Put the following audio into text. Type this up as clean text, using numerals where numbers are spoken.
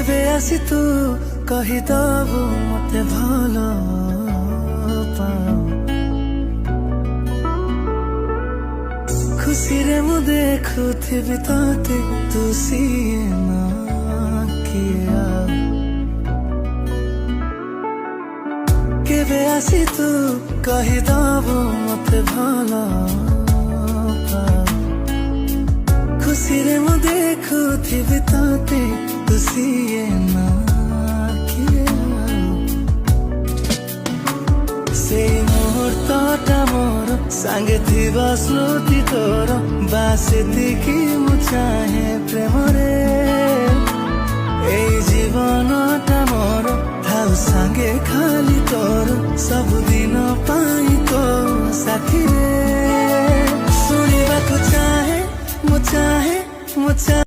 केबे आसी तू कहिदबु मते भलो पाओ खुशी रे मु देखुथिबि तते तू सिए ना किया केबे आसी तू कहिदबु मते भलो पाओ खुशी रे मु देखुथिबि तते तू सिए ना मोर सांगे थिबा स्मृति तोर बासेतिकी मु चाहे प्रेम रे ए जीवनटा मोर थाउ सांगे खाली तोर सब दिन पाई तो साथी रे सुनिबा को चाहे मु चाहे